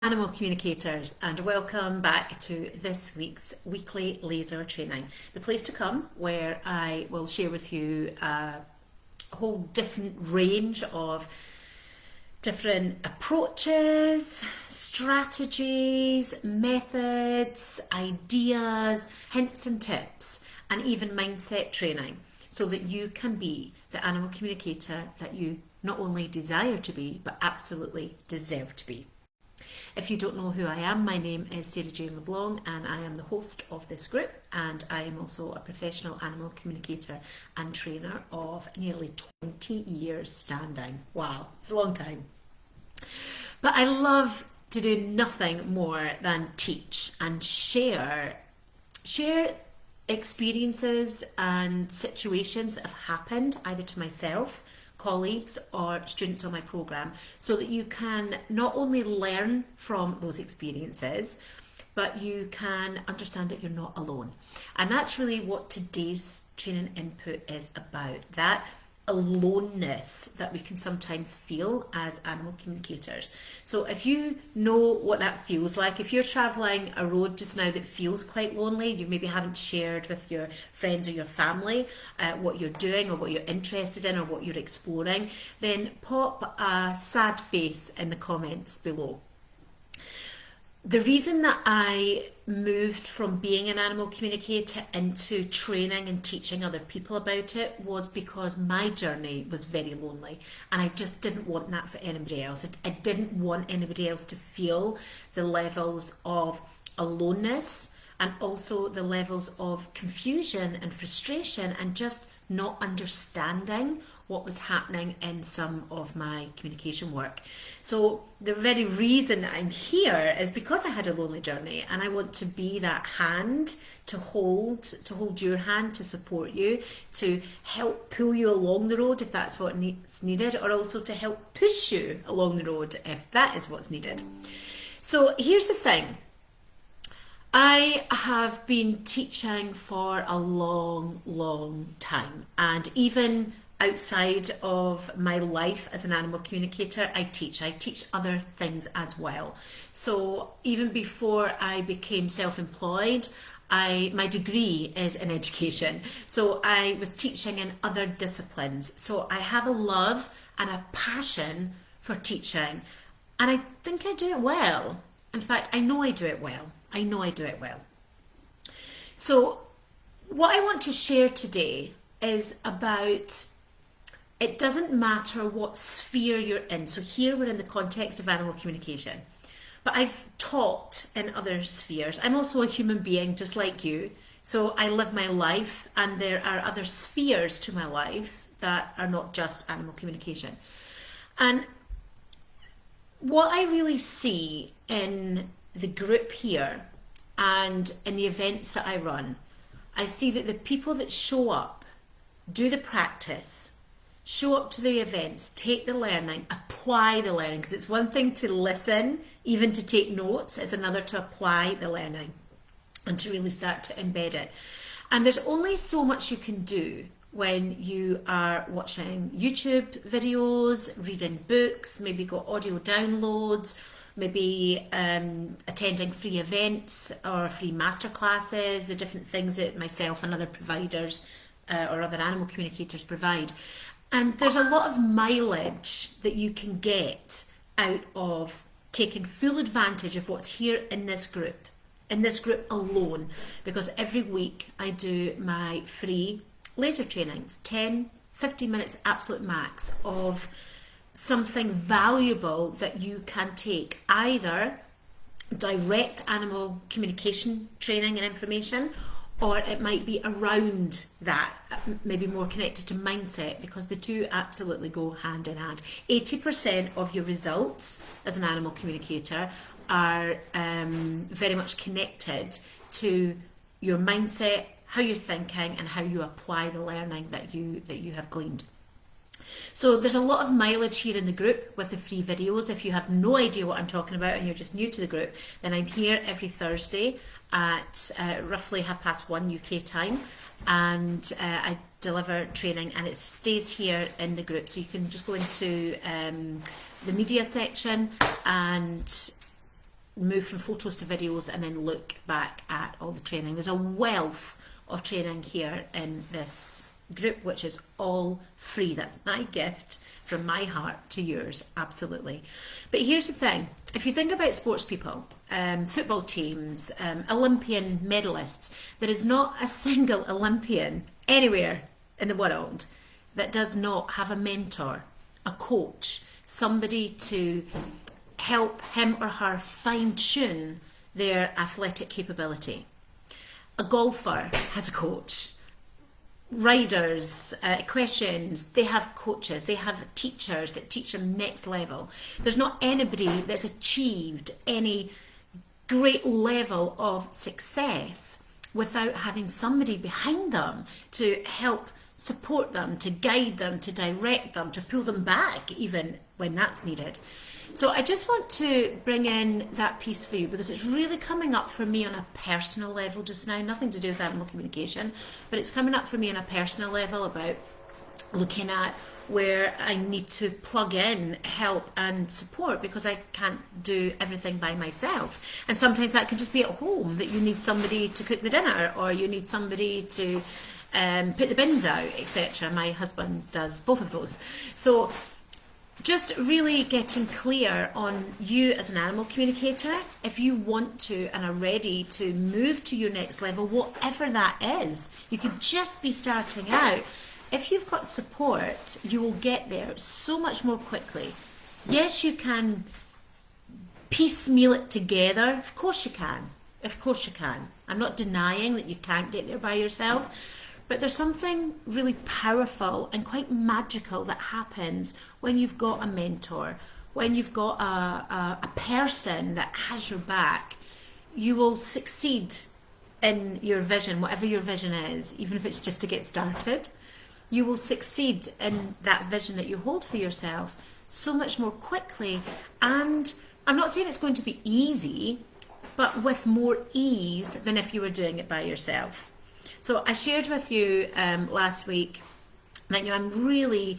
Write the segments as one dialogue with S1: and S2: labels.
S1: Animal Communicators, and welcome back to this week's weekly laser training, the place to come where I will share with you a whole different range of different approaches, strategies, methods, ideas, hints and tips, and even mindset training so that you can be the animal communicator that you not only desire to be, but absolutely deserve to be. If you don't know who I am, my name is Sarah Jane LeBlanc and I am the host of this group, and I am also a professional animal communicator and trainer of nearly 20 years standing. Wow, it's a long time. But I love to do nothing more than teach and share experiences and situations that have happened either to myself, colleagues or students on my program, so that you can not only learn from those experiences, but you can understand that you're not alone. And that's really what today's training input is about, that aloneness that we can sometimes feel as animal communicators. So if you know what that feels like, if you're traveling a road just now that feels quite lonely, you maybe haven't shared with your friends or your family what you're doing or what you're interested in or what you're exploring, then pop a sad face in the comments below. The reason that I moved from being an animal communicator into training and teaching other people about it was because my journey was very lonely, and I just didn't want that for anybody else. I didn't want anybody else to feel the levels of aloneness and also the levels of confusion and frustration and just not understanding what was happening in some of my communication work. So the very reason that I'm here is because I had a lonely journey, and I want to be that hand to hold your hand, to support you, to help pull you along the road if that's what's needed, or also to help push you along the road if that is what's needed. So here's the thing. I have been teaching for a long time, and even outside of my life as an animal communicator, I teach other things as well. So even before I became self-employed, my degree is in education, so I was teaching in other disciplines. So I have a love and a passion for teaching, and I think I do it well. In fact, I know I do it well. So what I want to share today is about, it doesn't matter what sphere you're in. So here we're in the context of animal communication, but I've taught in other spheres. I'm also a human being just like you. So I live my life, and there are other spheres to my life that are not just animal communication. And what I really see in the group here and in the events that I run, I see that the people that show up, do the practice, show up to the events, take the learning, apply the learning, because it's one thing to listen, even to take notes, it's another to apply the learning and to really start to embed it. And there's only so much you can do when you are watching YouTube videos, reading books, maybe got audio downloads, maybe attending free events or free masterclasses, the different things that myself and other providers or other animal communicators provide. And there's a lot of mileage that you can get out of taking full advantage of what's here in this group alone, because every week I do my free laser trainings, 10-15 minutes absolute max of something valuable that you can take, either direct animal communication training and information, or it might be around that, maybe more connected to mindset, because the two absolutely go hand in hand. 80% of your results as an animal communicator are very much connected to your mindset, how you're thinking, and how you apply the learning that you have gleaned. So there's a lot of mileage here in the group with the free videos. If you have no idea what I'm talking about and you're just new to the group, then I'm here every Thursday at roughly 1:30 UK time, and I deliver training, and it stays here in the group. So you can just go into the media section and move from photos to videos and then look back at all the training. There's a wealth of training here in this group, which is all free. That's my gift from my heart to yours, absolutely. But here's the thing, if you think about sports people, football teams, Olympian medalists, there is not a single Olympian anywhere in the world that does not have a mentor, a coach, somebody to help him or her fine-tune their athletic capability. A golfer has a coach. Riders, equestrians, they have coaches, they have teachers that teach them next level. There's not anybody that's achieved any great level of success without having somebody behind them to help support them, to guide them, to direct them, to pull them back even when that's needed. So I just want to bring in that piece for you because it's really coming up for me on a personal level just now, nothing to do with animal communication, but it's coming up for me on a personal level about looking at where I need to plug in help and support because I can't do everything by myself. And sometimes that can just be at home, that you need somebody to cook the dinner or you need somebody to put the bins out, etc. My husband does both of those. So just really getting clear on you as an animal communicator, if you want to and are ready to move to your next level, whatever that is. You could just be starting out. If you've got support, you will get there so much more quickly. Yes, you can piecemeal it together. Of course you can. Of course you can. I'm not denying that you can't get there by yourself. But there's something really powerful and quite magical that happens when you've got a mentor, when you've got a person that has your back. You will succeed in your vision, whatever your vision is, even if it's just to get started. You will succeed in that vision that you hold for yourself so much more quickly. And I'm not saying it's going to be easy, but with more ease than if you were doing it by yourself. So I shared with you last week that I'm really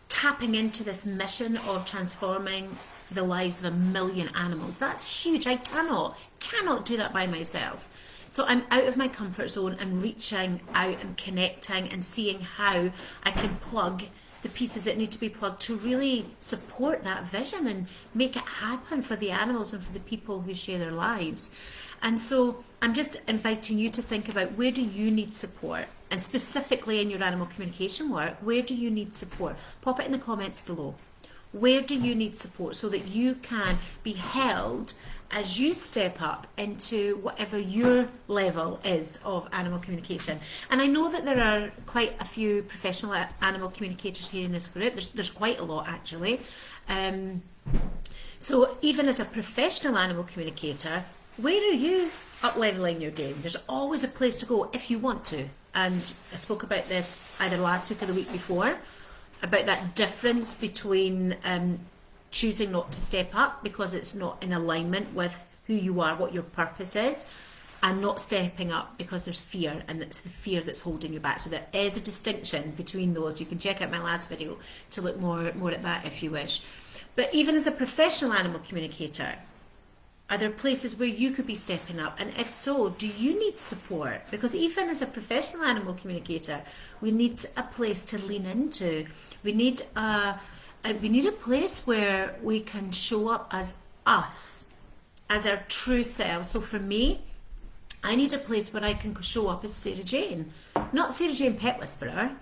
S1: tapping into this mission of transforming the lives of 1 million animals. That's huge. I cannot do that by myself. So I'm out of my comfort zone and reaching out and connecting and seeing how I can plug the pieces that need to be plugged to really support that vision and make it happen for the animals and for the people who share their lives. And so I'm just inviting you to think about, where do you need support? And specifically in your animal communication work, where do you need support? Pop it in the comments below. Where do you need support so that you can be held as you step up into whatever your level is of animal communication? And I know that there are quite a few professional animal communicators here in this group. There's quite a lot actually. So even as a professional animal communicator, where are you up-leveling your game? There's always a place to go if you want to. And I spoke about this either last week or the week before, about that difference between choosing not to step up because it's not in alignment with who you are, what your purpose is, and not stepping up because there's fear, and it's the fear that's holding you back. So there is a distinction between those. You can check out my last video to look more at that if you wish. But even as a professional animal communicator, are there places where you could be stepping up? And if so, do you need support? Because even as a professional animal communicator, we need a place to lean into. We need a place where we can show up as us, as our true selves. So for me, I need a place where I can show up as Sarah Jane. Not Sarah Jane Pet Whisperer,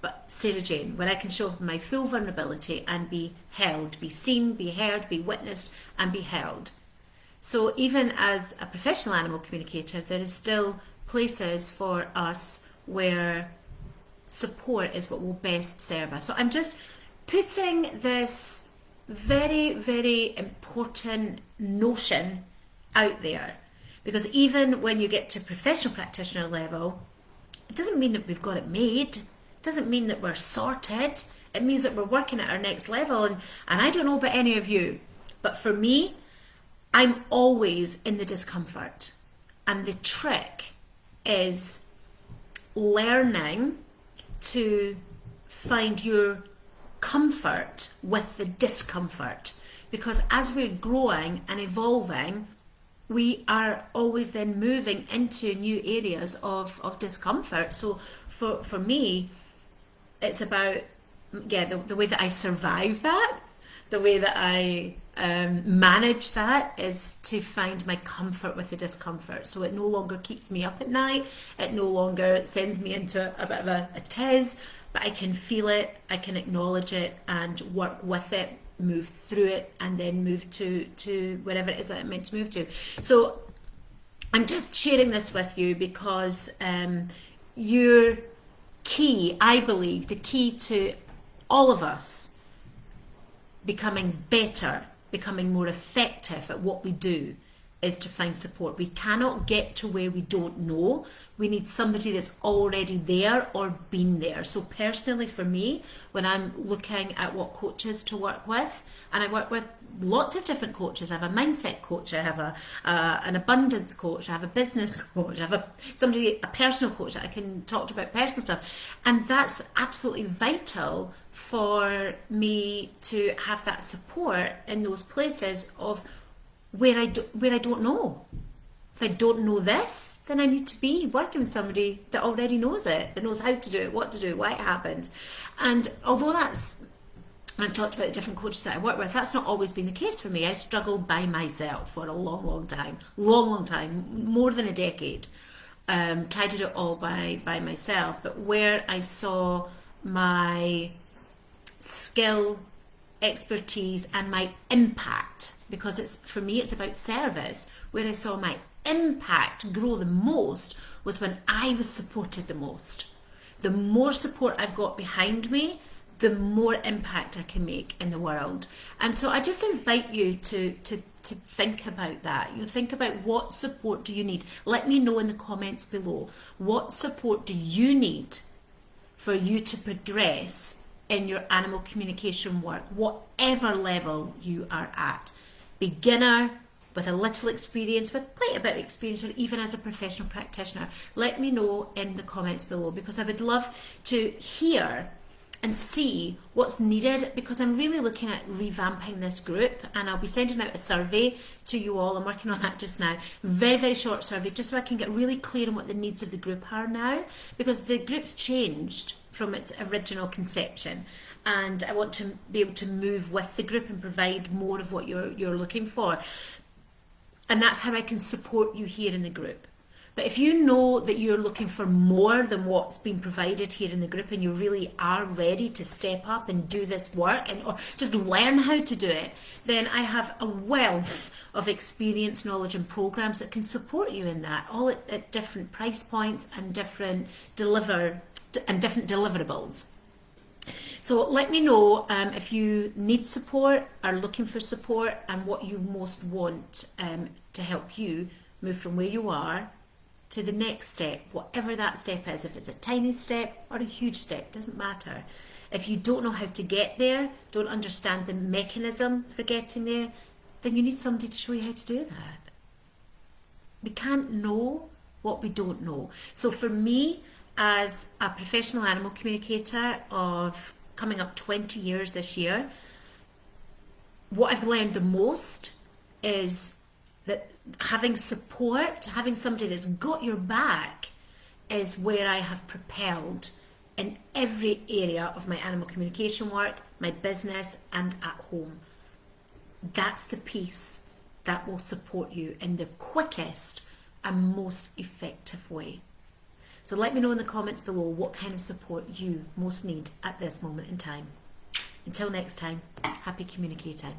S1: but Sarah Jane, where I can show up in my full vulnerability and be held, be seen, be heard, be witnessed, and be held. So even as a professional animal communicator, there is still places for us where support is what will best serve us. So I'm just putting this very, very important notion out there, because even when you get to professional practitioner level, it doesn't mean that we've got it made. It doesn't mean that we're sorted. It means that we're working at our next level. And I don't know about any of you, but for me, I'm always in the discomfort. And the trick is learning to find your comfort with the discomfort, because as we're growing and evolving, we are always then moving into new areas of discomfort. So for me, it's about, the way that I survive that, the way that I manage that is to find my comfort with the discomfort. So it no longer keeps me up at night, it no longer sends me into a bit of a tiz, but I can feel it, I can acknowledge it and work with it, move through it, and then move to wherever it is that I'm meant to move to. So I'm just sharing this with you because you're key, I believe, the key to all of us becoming better, becoming more effective at what we do, is to find support. We cannot get to where we don't know. We need somebody that's already there or been there. So personally for me, when I'm looking at what coaches to work with, and I work with lots of different coaches. I have a mindset coach, I have an abundance coach, I have a business coach, I have a personal coach that I can talk about personal stuff. And that's absolutely vital for me to have that support in those places of where I don't know. If I don't know this, then I need to be working with somebody that already knows it, that knows how to do it, what to do, why it happens. And although I've talked about the different coaches that I work with, that's not always been the case for me. I struggled by myself for a long time, more than a decade. Tried to do it all by myself, but where I saw my skill, expertise and my impact, because for me it's about service, where I saw my impact grow the most was when I was supported the most. The more support I've got behind me, the more impact I can make in the world. And so I just invite you to think about that. You think about, what support do you need? Let me know in the comments below. What support do you need for you to progress in your animal communication work, whatever level you are at? Beginner, with a little experience, with quite a bit of experience, or even as a professional practitioner. Let me know in the comments below, because I would love to hear and see what's needed, because I'm really looking at revamping this group, and I'll be sending out a survey to you all. I'm working on that just now. Very, very short survey, just so I can get really clear on what the needs of the group are now, because the group's changed from its original conception, and I want to be able to move with the group and provide more of what you're looking for. And that's how I can support you here in the group. But if you know that you're looking for more than what's been provided here in the group, and you really are ready to step up and do this work, or just learn how to do it, then I have a wealth of experience, knowledge and programs that can support you in that, all at different price points and different deliverables. So let me know if you need support, are looking for support, and what you most want to help you move from where you are to the next step, whatever that step is. If it's a tiny step or a huge step, doesn't matter. If you don't know how to get there, don't understand the mechanism for getting there, then you need somebody to show you how to do that. We can't know what we don't know. So for me, as a professional animal communicator of coming up 20 years this year, what I've learned the most is that having support, having somebody that's got your back, is where I have propelled in every area of my animal communication work, my business and at home. That's the piece that will support you in the quickest and most effective way. So let me know in the comments below what kind of support you most need at this moment in time. Until next time, happy communicating.